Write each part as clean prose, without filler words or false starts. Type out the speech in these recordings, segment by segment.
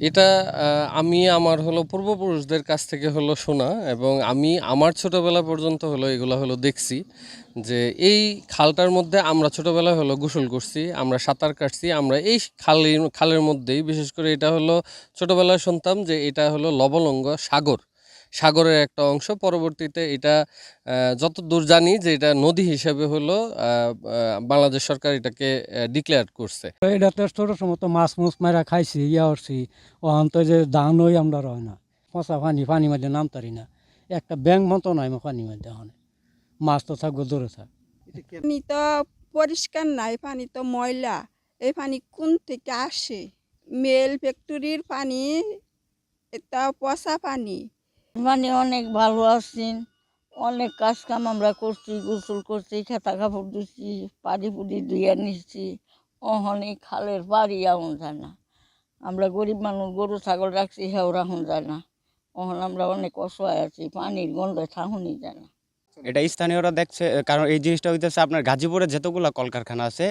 এটা আমি আমার পূর্বপুরুষদের কাছ থেকে শোনা, এবং আমি আমার ছোটবেলা পর্যন্ত এগুলা দেখছি যে এই খালটার মধ্যে আমরা ছোটবেলায় গোসল করছি, আমরা সাঁতার কাটছি, আমরা এই খালের মধ্যেই। বিশেষ করে এটা ছোটবেলায় শুনতাম যে এটা লবলঙ্গ সাগর, সাগরের একটা অংশ। পরবর্তীতে এটা যতদূর জানি যে এটা নদী হিসেবে বাংলাদেশ সরকার এটাকে ডিক্লেয়ার করছে। এটা তো ছোট সময় তো মাছ মুছ মারা খাইছি ইয়া করছি, ওখান তো যে ধান ওই আমরা রয় না, পচা পানির মধ্যে নামতারি না, একটা ব্যাংক মতো নাই পানির মধ্যে ওখানে, মাছ তো থাকবো দূরে থাক। পানি তো পরিষ্কার নাই, পানি তো ময়লা। এই পানি কোন থেকে আসে? মেল ফ্যাক্টরির পানি, এটা পচা পানি। মানে অনেক ভালো আছেন, অনেক কাজ কাম আমরা করছি, গোসল করছি, খেতা কাপড় ধুচ্ছি, পানি পুড়ি ধুইয়া নিচ্ছি। অনেক খালের বাড়ি এমন যায় না, আমরা গরিব মানুষ, গরু ছাগল রাখছি, হেও রাখুন যায় না। আমরা অনেক অসহায় আছি, পানির গন্ধে থাকুনি যায় না। এটা স্থানীয়রা দেখছে, কারণ এই জিনিসটা হইতেছে আপনার গাজীপুরে যতগুলো কলকারখানা আছে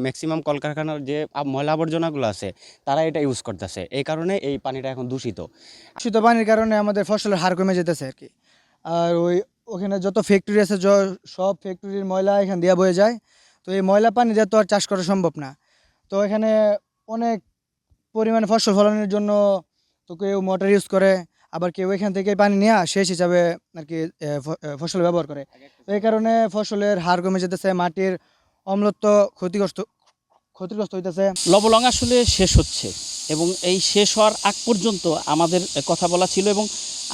ম্যাক্সিমাম কলকারখানার যে ময়লা আবর্জনাগুলো আছে তারা এটা ইউজ করতেছে, এই কারণে এই পানিটা এখন দূষিত। দূষিত পানির কারণে আমাদের ফসলের হার কমে যেতেছে আর কি। আর ওখানে যত ফ্যাক্টরি আছে সব ফ্যাক্টরির ময়লা এখান দিয়ে বয়ে যায়। তো এই ময়লা পানি দিয়ে তো আর চাষ করা সম্ভব না। তো এখানে অনেক পরিমাণে ফসল ফলানোর জন্য তো কেউ মোটর ইউজ করে, আবার কেউ এখান থেকে পানি নিয়ে সেচ হিসাবে আর কি ফসল ব্যবহার করে। তো এই কারণে ফসলের হার কমে যেতেছে, মাটির অম্লত্ব ক্ষতিগ্রস্ত হইতেছে। লবলং আসলে শেষ হচ্ছে, এবং এই শেষ হওয়ার আগ পর্যন্ত আমাদের কথা বলা ছিল, এবং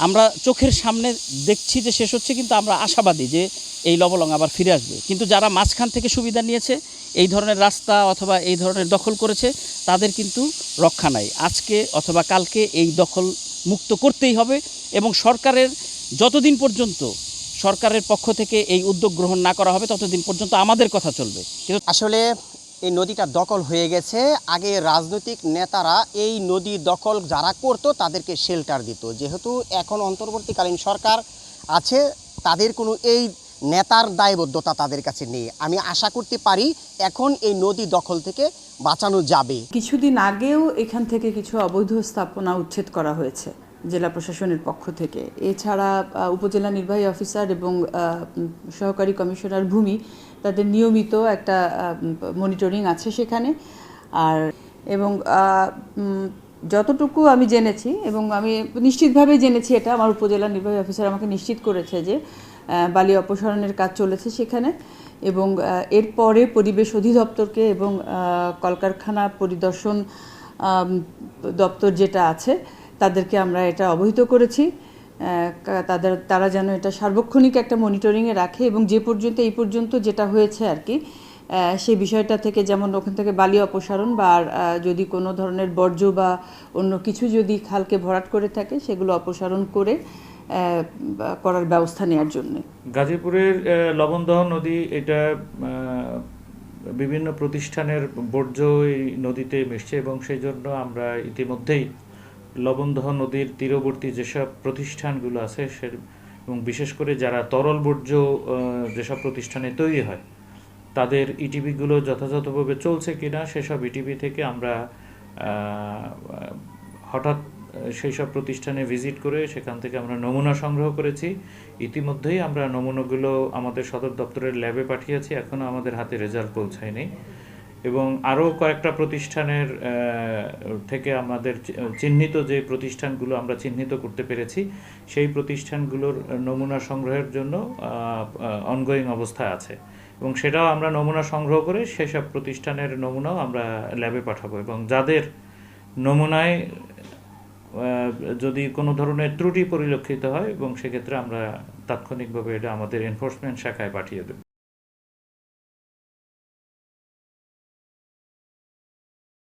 আমরা চোখের সামনে দেখছি যে শেষ হচ্ছে, কিন্তু আমরা আশাবাদী যে এই লবলং আবার ফিরে আসবে। কিন্তু যারা মাঝখান থেকে সুবিধা নিয়েছে, এই ধরনের রাস্তা অথবা এই ধরনের দখল করেছে, তাদের কিন্তু রক্ষা নাই। আজকে অথবা কালকে এই দখল মুক্ত করতেই হবে, এবং সরকারের যতদিন পর্যন্ত সরকারের পক্ষ থেকে এই উদ্যোগ গ্রহণ না করা হবে ততদিন পর্যন্ত আমাদের কথা চলবে। কিন্তু আসলে এই নদীটা দখল হয়ে গেছে। আগে রাজনৈতিক নেতারা এই নদী দখল যারা করতো তাদেরকে শেল্টার দিত, যেহেতু এখন অন্তর্বর্তীকালীন সরকার আছে, তাদের কোনো এই নেতার দায়বদ্ধতা তাদের কাছে নেই। আমি আশা করতে পারি এখন এই নদী দখল থেকে বাঁচানো যাবে। কিছুদিন আগেও এখান থেকে কিছু অবৈধ স্থাপনা উচ্ছেদ করা হয়েছে জেলা প্রশাসনের পক্ষ থেকে। এছাড়া উপজেলা নির্বাহী অফিসার এবং সহকারী কমিশনার ভূমি, তাদের নিয়মিত একটা মনিটরিং আছে সেখানে। আর এবং যতটুকু আমি জেনেছি, এবং আমি নিশ্চিতভাবে জেনেছি, এটা আমার উপজেলা নির্বাহী অফিসার আমাকে নিশ্চিত করেছে যে বালি অপসারণের কাজ চলেছে সেখানে, এবং এরপরে পরিবেশ অধিদপ্তরকে এবং কলকারখানা পরিদর্শন দপ্তর যেটা আছে তাদেরকে আমরা এটা অবহিত করেছি। তারা যেন এটা সার্বক্ষণিক একটা মনিটরিংয়ে রাখে, এবং এই পর্যন্ত যেটা হয়েছে আর কি, সেই বিষয়টা থেকে, যেমন ওখান থেকে বালি অপসারণ বা যদি কোনো ধরনের বর্জ্য বা অন্য কিছু যদি খালকে ভরাট করে থাকে, সেগুলো অপসারণ করার ব্যবস্থা নেওয়ার জন্য। গাজীপুরের লবণদহ নদী, এটা বিভিন্ন প্রতিষ্ঠানের বর্জ্য এই নদীতে মিশছে, এবং সেই জন্য আমরা ইতিমধ্যেই লবণদহ নদীর তীরবর্তী যেসব প্রতিষ্ঠানগুলো আছে এবং বিশেষ করে যারা তরল বর্জ্য যেসব প্রতিষ্ঠানে তৈরি হয় তাদের ইটিভিগুলো যথাযথভাবে চলছে কিনা, সেসব ইটিভি থেকে আমরা হঠাৎ সেই সব প্রতিষ্ঠানে ভিজিট করে সেখান থেকে আমরা নমুনা সংগ্রহ করেছি। ইতিমধ্যেই আমরা নমুনাগুলো আমাদের সদর দপ্তরের ল্যাবে পাঠিয়েছি, এখনও আমাদের হাতে রেজাল্ট পৌঁছায়নি। এবং আরও কয়েকটা প্রতিষ্ঠানের থেকে আমাদের চিহ্নিত যে প্রতিষ্ঠানগুলো আমরা চিহ্নিত করতে পেরেছি, সেই প্রতিষ্ঠানগুলোর নমুনা সংগ্রহের জন্য অনগোয়িং অবস্থায় আছে, এবং সেটাও আমরা নমুনা সংগ্রহ করে সেসব প্রতিষ্ঠানের নমুনাও আমরা ল্যাবে পাঠাবো। এবং যাদের নমুনায় যদি কোনো ধরনের ত্রুটি পরিলক্ষিত হয়, এবং সেক্ষেত্রে আমরা তাৎক্ষণিকভাবে এটা আমাদের এনফোর্সমেন্ট শাখায় পাঠিয়ে দেব।